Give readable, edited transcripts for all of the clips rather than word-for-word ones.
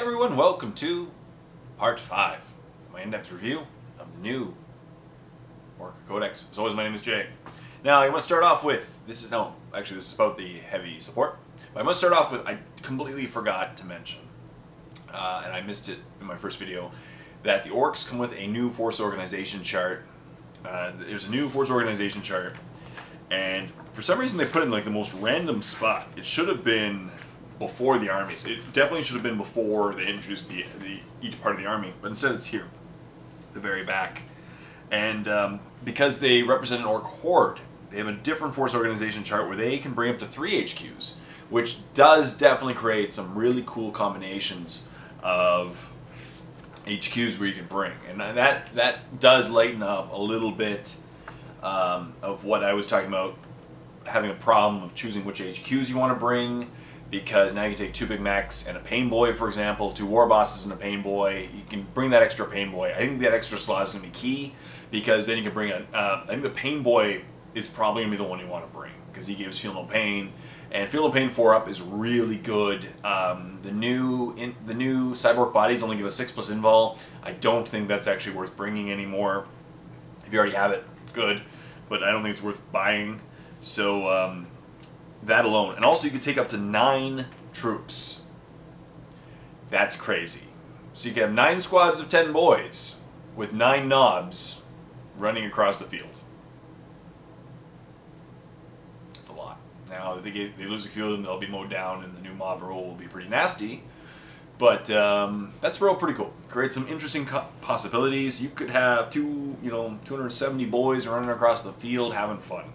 everyone, welcome to part 5 my in-depth review of the new Ork Codex. As always, my name is Jay. Now, I must start off with, this is about the heavy support. But I must start off with, I completely forgot to mention, and I missed it in my first video, that the Orks come with a new force organization chart. There's a new force organization chart, and for some reason they put it in like the most random spot. It should have been before the armies. It definitely should have been before they introduced each part of the army, but instead it's here, the very back. And because they represent an Ork horde, they have a different force organization chart where they can bring up to 3 HQs, which does definitely create some really cool combinations of HQs where you can bring. And that does lighten up a little bit of what I was talking about, having a problem of choosing which HQs you want to bring, because now you can take 2 big mechs and a pain boy, for example, 2 war bosses and a pain boy. You can bring that extra pain boy. I think that extra slot is going to be key, because then you can bring I think the pain boy is probably going to be the one you want to bring, because he gives Feel No Pain, and Feel No Pain 4-up is really good. The new cyborg bodies only give a 6+ invul. I don't think that's actually worth bringing anymore. If you already have it, good, but I don't think it's worth buying. So that alone, and also you could take up to 9 troops. That's crazy. So you can have 9 squads of 10 boys with 9 knobs running across the field. That's a lot. Now, if they lose a few of them, they'll be mowed down, and the new mob rule will be pretty nasty. But that's real pretty cool. Create some interesting possibilities. You could have 270 boys running across the field having fun.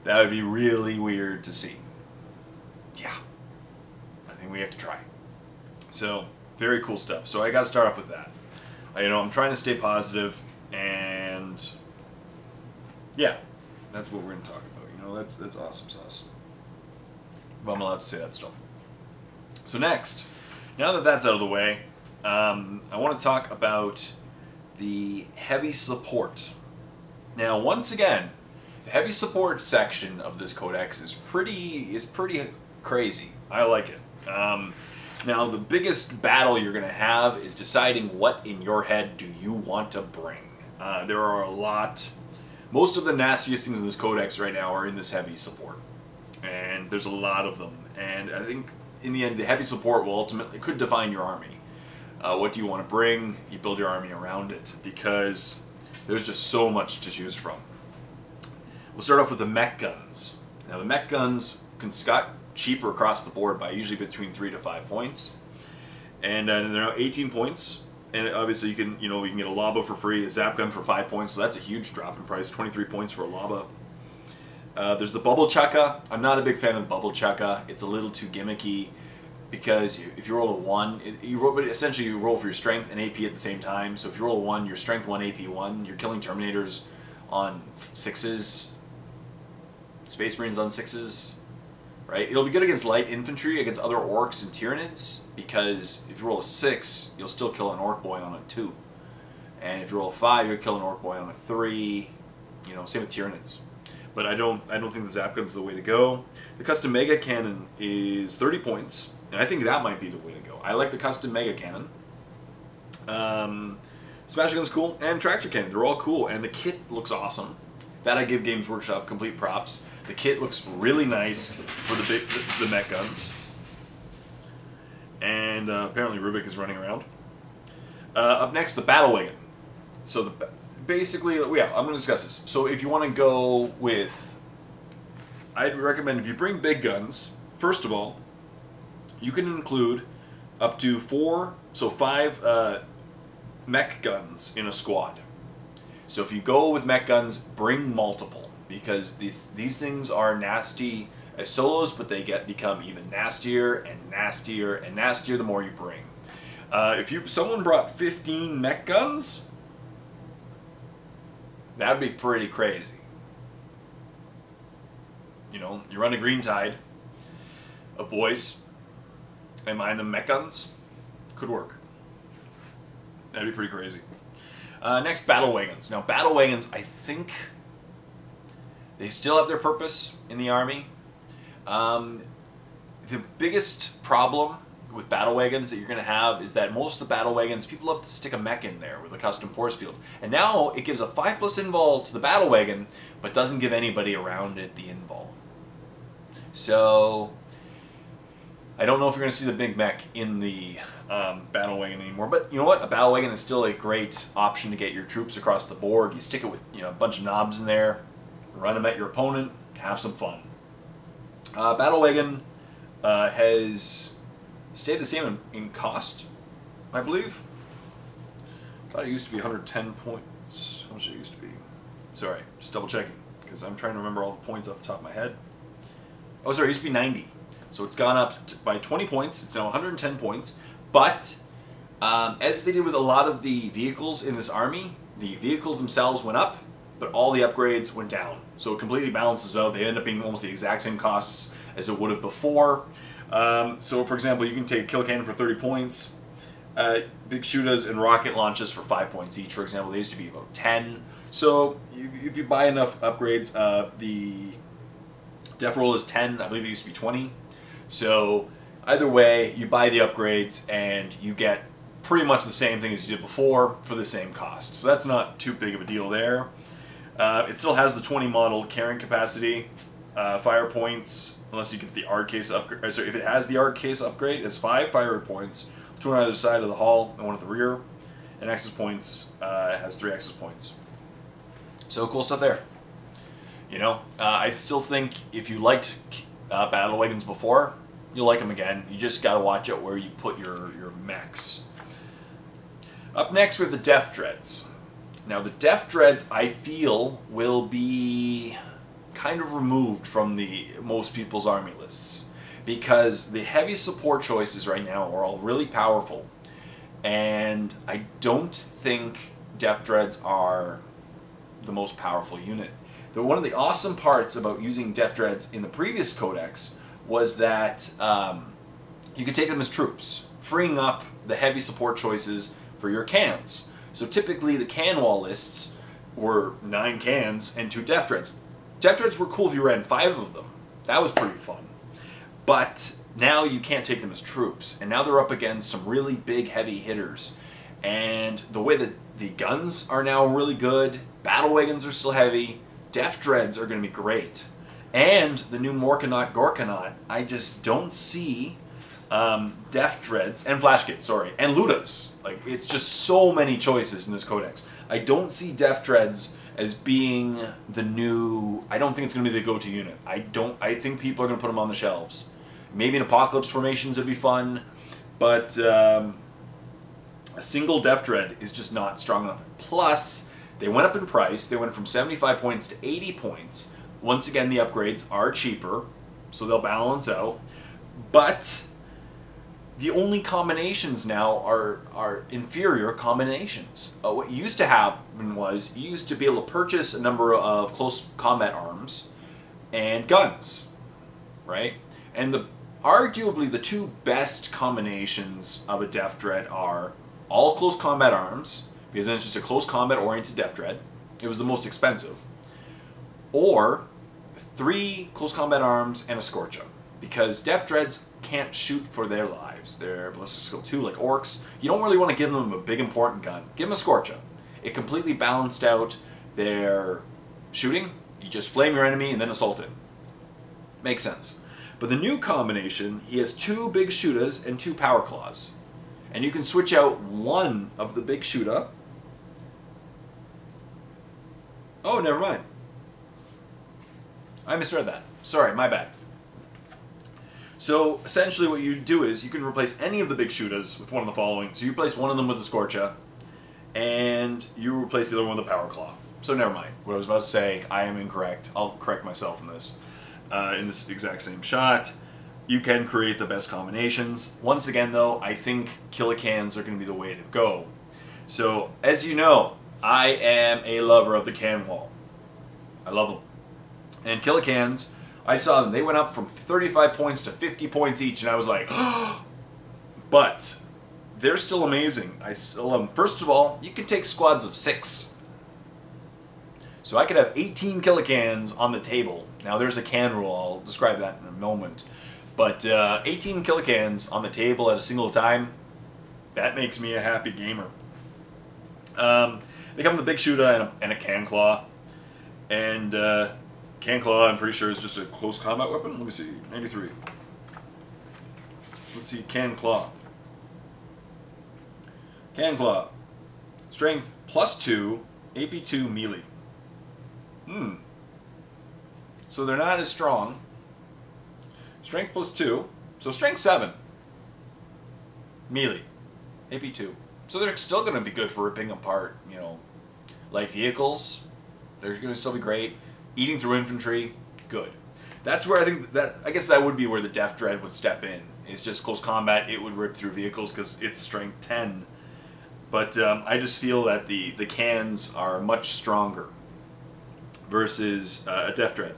That would be really weird to see. Yeah, I think we have to try. So, very cool stuff. So I got to start off with that. I'm trying to stay positive, and yeah, that's what we're going to talk about. That's awesome sauce. But I'm allowed to say that still. So next, now that that's out of the way, I want to talk about the heavy support. Now, once again, the heavy support section of this codex is pretty crazy. I like it. Now, the biggest battle you're going to have is deciding what in your head do you want to bring. There are a lot. Most of the nastiest things in this codex right now are in this heavy support, and there's a lot of them. And I think in the end, the heavy support will ultimately could define your army. What do you want to bring? You build your army around it, because there's just so much to choose from. We'll start off with the mech guns. Now, the mech guns can got cheaper across the board by usually between 3 to 5 points, and they're now 18 points. And obviously, you can get a Laba for free, a Zap gun for 5 points, so that's a huge drop in price. 23 points for a Laba. There's the Bubble Chukka. I'm not a big fan of the Bubble Chukka. It's a little too gimmicky, because if you roll a 1, essentially you roll for your strength and AP at the same time. So if you roll a 1, your strength 1, AP 1, you're killing Terminators on 6s. Space Marines on 6s, right? It'll be good against light infantry, against other Orks and Tyranids, because if you roll a 6, you'll still kill an Ork boy on a 2. And if you roll a 5, you'll kill an Ork boy on a 3, same with Tyranids. But I don't think the Zap Gun's the way to go. The Custom Mega Cannon is 30 points, and I think that might be the way to go. I like the Custom Mega Cannon. Smash Gun's cool, and Tractor Cannon, they're all cool, and the kit looks awesome. That I give Games Workshop complete props. The kit looks really nice for the mech guns. And apparently Rubik is running around. Up next, the Battle Wagon. So basically, I'm going to discuss this. So if you want to go with, I'd recommend if you bring big guns, first of all, you can include up to 5 mech guns in a squad. So if you go with mech guns, bring multiple, because these things are nasty as solos, but they become even nastier and nastier and nastier the more you bring. If someone brought 15 mech guns, that'd be pretty crazy. You run a green tide of boys and mine them mech guns, could work. That'd be pretty crazy. Next, Battle Wagons. Now, Battle Wagons, I think they still have their purpose in the army. The biggest problem with battle wagons that you're going to have is that most of the battle wagons, people love to stick a mech in there with a custom force field. And now it gives a 5+ invul to the battle wagon, but doesn't give anybody around it the invul. So I don't know if you're going to see the big mech in the battle wagon anymore, but you know what? A battle wagon is still a great option to get your troops across the board. You stick it with a bunch of knobs in there, run them at your opponent, have some fun. Battle wagon has stayed the same in cost, I believe. I thought it used to be 110 points. How much did it used to be? Sorry, just double checking, because I'm trying to remember all the points off the top of my head. Oh, sorry, it used to be 90. So it's gone up by 20 points. It's now 110 points. But as they did with a lot of the vehicles in this army, the vehicles themselves went up, but all the upgrades went down. So it completely balances out. They end up being almost the exact same costs as it would have before. So for example, you can take Killa Cannon for 30 points, Big Shootas and Rocket Launches for 5 points each, for example. They used to be about 10. So if you buy enough upgrades, the Deff roll is 10. I believe it used to be 20. So either way, you buy the upgrades and you get pretty much the same thing as you did before for the same cost. So that's not too big of a deal there. It still has the 20 model carrying capacity, fire points, unless you get the Arc Case upgrade. So if it has the Arc Case upgrade, it's 5 fire points, 2 on either side of the hull and 1 at the rear. And access points, it has 3 access points. So cool stuff there. I still think if you liked battle wagons before, you'll like them again. You just gotta watch out where you put your mechs. Up next we have the Deff Dreads. Now the Deff Dreads, I feel, will be kind of removed from most people's army lists, because the heavy support choices right now are all really powerful, and I don't think Deff Dreads are the most powerful unit. One of the awesome parts about using Deff Dreads in the previous codex was that you could take them as troops, freeing up the heavy support choices for your cans. So typically the can wall lists were 9 cans and 2 Deff Dreads. Deff Dreads were cool if you ran 5 of them. That was pretty fun. But now you can't take them as troops, and now they're up against some really big heavy hitters. And the way that the guns are now really good, battle wagons are still heavy, Deff Dreads are going to be great. And the new Morkonaut Gorkonaut, I just don't see Deff Dreads, and Flash Gitz, sorry, and Lootas. Like, it's just so many choices in this codex. I don't see Deff Dreads as being the new, I don't think it's going to be the go-to unit. I think people are going to put them on the shelves. Maybe in Apocalypse formations would be fun, but a single Deff Dread is just not strong enough. Plus, they went up in price. They went from 75 points to 80 points. Once again, the upgrades are cheaper, so they'll balance out. But the only combinations now are inferior combinations. What used to happen was you used to be able to purchase a number of close combat arms and guns, right? And arguably the 2 best combinations of a Deff Dread are all close combat arms, because then it's just a close combat oriented Deff Dread. It was the most expensive. Or 3 close combat arms and a Scorcha, because Deff Dreads can't shoot for their lives. They're ballistic skill 2 like Orks. You don't really want to give them a big important gun. Give them a Scorcha. It completely balanced out their shooting. You just flame your enemy and then assault it. Makes sense. But the new combination, he has 2 big Shootas and 2 power claws. And you can switch out one of the big Shoota. Oh, never mind. I misread that. Sorry, my bad. So essentially what you do is you can replace any of the big Shootas with one of the following. So you replace one of them with a Scorcha, and you replace the other one with a Power Claw. So never mind. What I was about to say, I am incorrect. I'll correct myself in this exact same shot. You can create the best combinations. Once again though, I think Killa cans are going to be the way to go. So as you know, I am a lover of the can wall. I love them. And Killa cans, I saw them. They went up from 35 points to 50 points each, and I was like, oh. But they're still amazing. I still love them. First of all, you can take squads of 6. So I could have 18 Killa cans on the table. Now there's a can rule. I'll describe that in a moment. But 18 kilocans on the table at a single time, that makes me a happy gamer. They come with a big shooter and a can claw. And can claw, I'm pretty sure, is just a close combat weapon. Let me see, 93. Let's see, can claw. Can claw. Strength +2, AP2 melee. So they're not as strong. Strength +2, so strength 7. Melee. AP2. So they're still going to be good for ripping apart, you know, light vehicles. They're going to still be great. Eating through infantry, good. That's where I guess that would be where the Deff Dread would step in. It's just close combat, it would rip through vehicles because it's strength 10. But I just feel that the cans are much stronger versus a Deff Dread.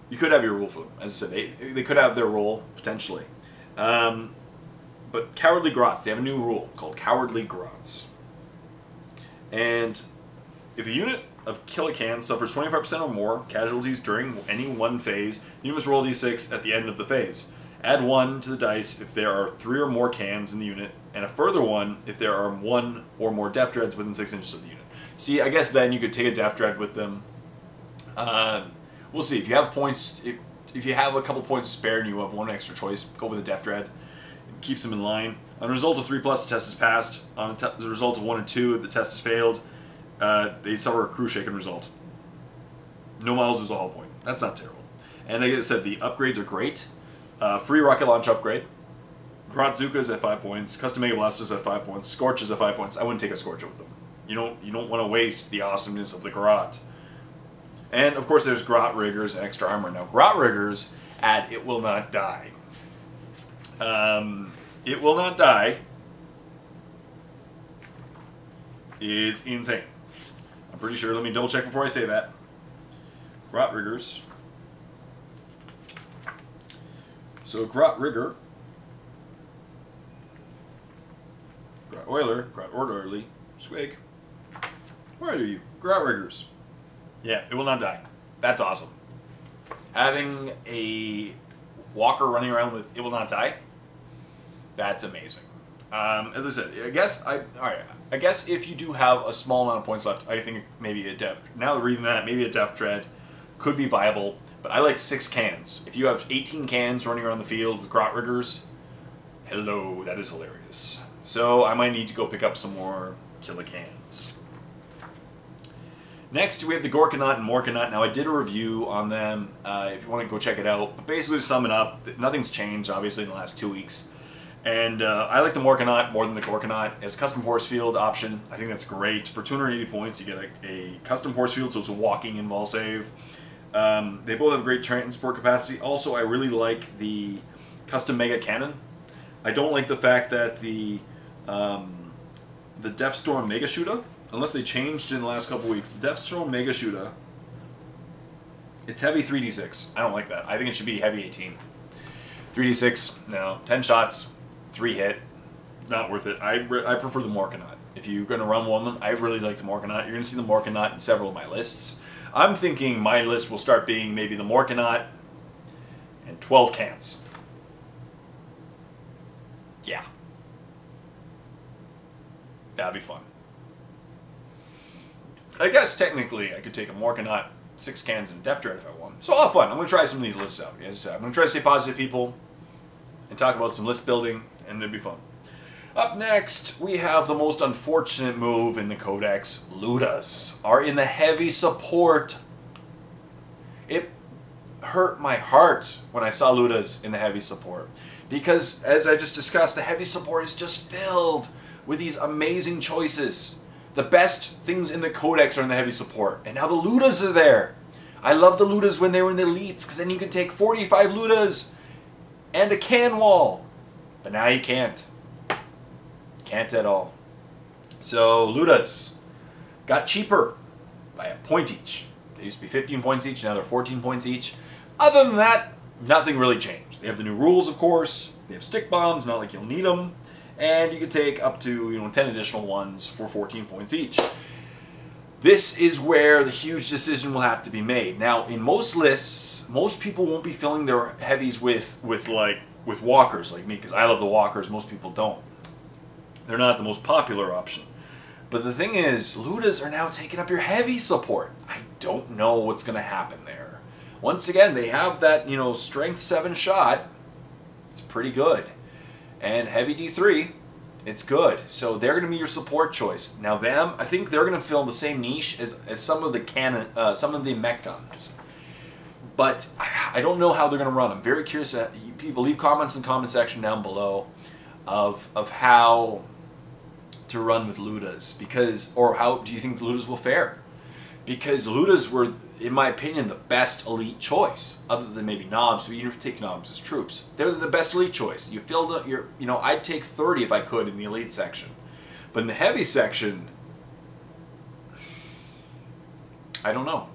You could have your rule for them. As I said, they could have their role, potentially. But Cowardly Grots, they have a new rule called Cowardly Grots. And if a unit of kilocans suffers 25% or more casualties during any one phase, the unit must roll d6 at the end of the phase. Add 1 to the dice if there are 3 or more cans in the unit, and a further 1 if there are 1 or more Deff Dreads within 6 inches of the unit. See, I guess then you could take a Deff Dread with them. We'll see. If you have points, if you have a couple points to spare and you have one extra choice, go with a Deff Dread. It keeps them in line. On a result of 3+, the test is passed. On the result of 1 and 2, the test is failed. They suffer a crew shaken result. No miles is a hull point. That's not terrible. And like I said, the upgrades are great. Free rocket launch upgrade. Grotzukas at 5 points. Custom Mega Blasters at 5 points. Scorches at 5 points. I wouldn't take a Scorch with them. You don't want to waste the awesomeness of the Grot. And of course, there's Grot Riggers and extra armor. Now, Grot Riggers add It Will Not Die. It Will Not Die is insane. I'm pretty sure. Let me double check before I say that. Grot Riggers. So Grot Rigger, Grot Oiler, Grot Orderly, Swig. Where are you? Grot Riggers. Yeah, It Will Not Die. That's awesome. Having a walker running around with It Will Not Die, that's amazing. As I said, I guess if you do have a small amount of points left, I think maybe a Deff. Now reading that, maybe a Deff Dread could be viable. But I like 6 cans. If you have 18 cans running around the field with Grot Riggers, hello, that is hilarious. So I might need to go pick up some more kilocans. Next, we have the Gorkonaut and Morkonaut. Now, I did a review on them, if you want to go check it out. But basically, to sum it up, nothing's changed, obviously, in the last 2 weeks. And I like the Morkonaut more than the Gorkonaut. As a custom force field option, I think that's great. For 280 points, you get a custom force field, so it's a walking invul save. They both have great transport capacity. Also, I really like the custom mega cannon. I don't like the fact that the Death Storm Mega Shooter, unless they changed in the last couple weeks, the Death Storm Mega Shooter, it's heavy 3d6. I don't like that. I think it should be heavy 18. 3d6, no. 10 shots, 3 hit, not worth it. I prefer the Morkonaut. If you're going to run one of them, I really like the Morkonaut. You're going to see the Morkonaut in several of my lists. I'm thinking my list will start being maybe the Morkonaut and 12 cans. Yeah. That'd be fun. I guess technically I could take a Morkonaut, 6 cans, and a Deff Dread if I want. So I'll have fun. I'm going to try some of these lists out. As I said, I'm going to try to stay positive, people, and talk about some list building, and it'd be fun. Up next, we have the most unfortunate move in the Codex. Lootas are in the heavy support. It hurt my heart when I saw Lootas in the heavy support. Because, as I just discussed, the heavy support is just filled with these amazing choices. The best things in the Codex are in the heavy support. And now the Lootas are there. I love the Lootas when they were in the elites, because then you could take 45 Lootas and a can wall. But now you can't. Can't at all. So Lootas got cheaper by a point each. They used to be 15 points each, now they're 14 points each. Other than that, nothing really changed. They have the new rules, of course. They have stick bombs, not like you'll need them. And you can take up to 10 additional ones for 14 points each. This is where the huge decision will have to be made. Now, in most lists, most people won't be filling their heavies with walkers like me, because I love the walkers. Most people don't. They're not the most popular option. But the thing is, Lootas are now taking up your heavy support. I don't know what's going to happen there. Once again, they have that, you know, strength 7 shot. It's pretty good. And heavy D3, it's good. So they're going to be your support choice. Now them, I think they're going to fill the same niche as some of the mech guns. But I don't know how they're going to run. I'm very curious. People leave comments in the comment section down below of how to run with Lootas, because, or how do you think Lootas will fare? Because Lootas were, in my opinion, the best elite choice, other than maybe Knobs. But even if you take Knobs as troops, they're the best elite choice. You filled up your, you know, I'd take 30 if I could in the elite section, but in the heavy section, I don't know.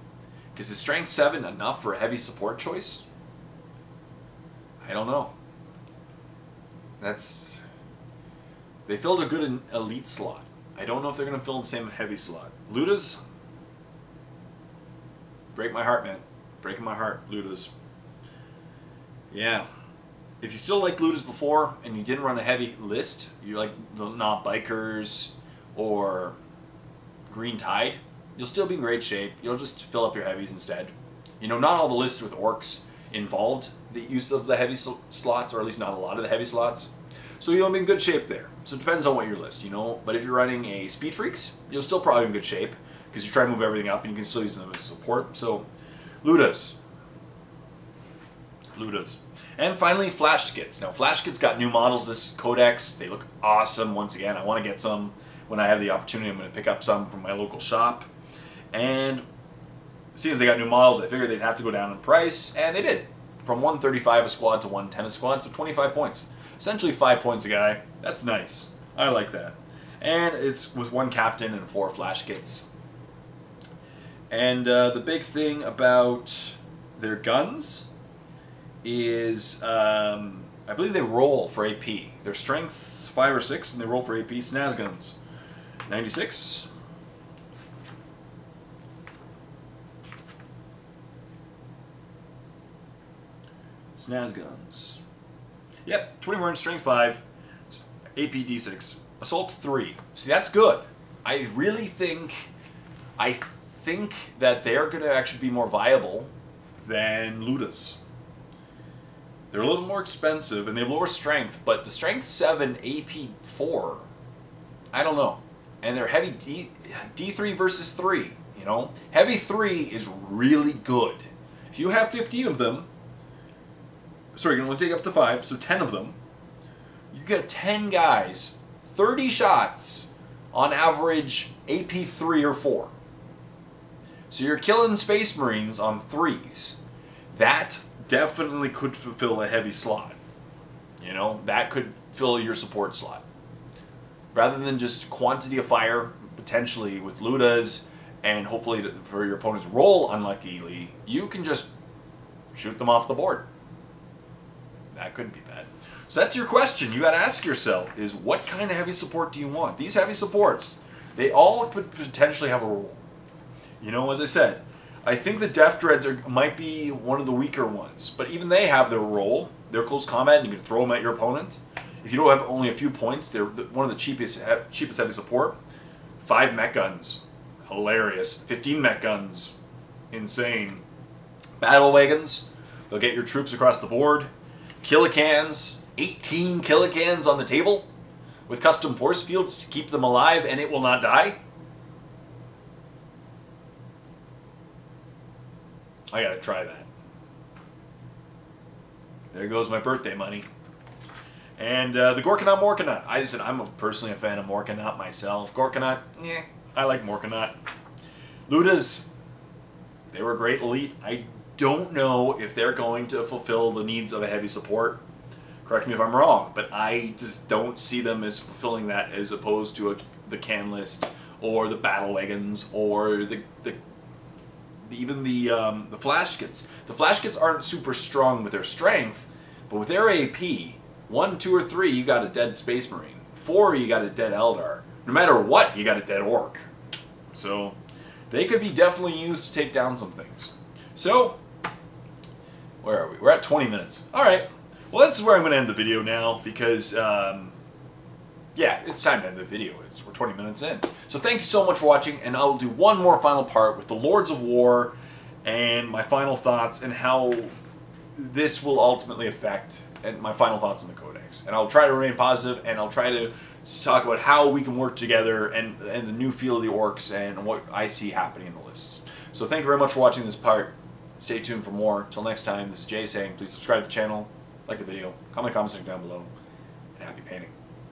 Because is strength 7 enough for a heavy support choice? I don't know. They filled a good elite slot. I don't know if they're going to fill the same heavy slot. Lootas, break my heart, man. Breaking my heart, Lootas. Yeah. If you still like Lootas before and you didn't run a heavy list, you like the Not Bikers or Green Tide, you'll still be in great shape. You'll just fill up your heavies instead. You know, not all the lists with Orks involved the use of the heavy slots, or at least not a lot of the heavy slots. So you'll be in good shape there. So it depends on what your list, you know. But if you're running a Speed Freaks, you'll still probably be in good shape, because you try to move everything up and you can still use them as support. So, Lootas. And finally, Flash Gitz. Now, Flash Gitz got new models this Codex. They look awesome once again. I want to get some when I have the opportunity. I'm going to pick up some from my local shop. And seeing as they got new models, I figured they'd have to go down in price, and they did. From 135 a squad to 110 a squad, so 25 points. Essentially 5 points a guy. That's nice. I like that. And it's with 1 captain and 4 Flash Gitz. And the big thing about their guns is, I believe they roll for AP. Their strength's 5 or 6, and they roll for AP. Snaz guns. 96. Snaz guns. Yep, 24-inch strength 5, AP D6, assault 3. See, that's good. I really think, that they're going to actually be more viable than Lootas. They're a little more expensive and they have lower strength, but the strength 7, AP 4, I don't know. And they're heavy D3 versus 3, you know. Heavy 3 is really good. If you have 15 of them, sorry, you can only take up to 5, so 10 of them. You get 10 guys, 30 shots on average AP 3 or 4. So you're killing Space Marines on 3s. That definitely could fulfill a heavy slot. You know, that could fill your support slot. Rather than just quantity of fire, potentially with Lootas, and hopefully for your opponents roll unluckily, you can just shoot them off the board. That couldn't be bad. So that's your question. You got to ask yourself is what kind of heavy support do you want? These heavy supports, they all could potentially have a role. You know, as I said, I think the Deff Dreads might be one of the weaker ones, but even they have their role. They're close combat, and you can throw them at your opponent. If you don't have only a few points, they're one of the cheapest heavy support. 5 mech guns, hilarious. 15 mech guns, insane. Battle wagons, they'll get your troops across the board. Killa cans, 18 Killa cans on the table with custom force fields to keep them alive and it will not die. I gotta try that. There goes my birthday money. And the Gorkonaut and Morkonaut. I said I'm personally a fan of Morkonaut myself. Gorkonaut, yeah, I like Morkonaut. Lootas, they were a great elite. I don't know if they're going to fulfill the needs of a heavy support. Correct me if I'm wrong, but I just don't see them as fulfilling that as opposed to the can list or the battle wagons or even the Flash Gitz. The Flash Gitz aren't super strong with their strength, but with their AP, 1, 2, or 3, you got a dead Space Marine. 4, you got a dead Eldar. No matter what, you got a dead Ork. So they could be definitely used to take down some things. So, where are we? We're at 20 minutes. All right. Well, this is where I'm going to end the video now because, yeah, it's time to end the video. We're 20 minutes in. So thank you so much for watching, and I'll do one more final part with the Lords of War and my final thoughts and how this will ultimately affect and my final thoughts on the Codex. And I'll try to remain positive, and I'll try to talk about how we can work together and the new feel of the Orks and what I see happening in the lists. So thank you very much for watching this part. Stay tuned for more. Till next time, this is Jay saying please subscribe to the channel, like the video, comment section down below, and happy painting.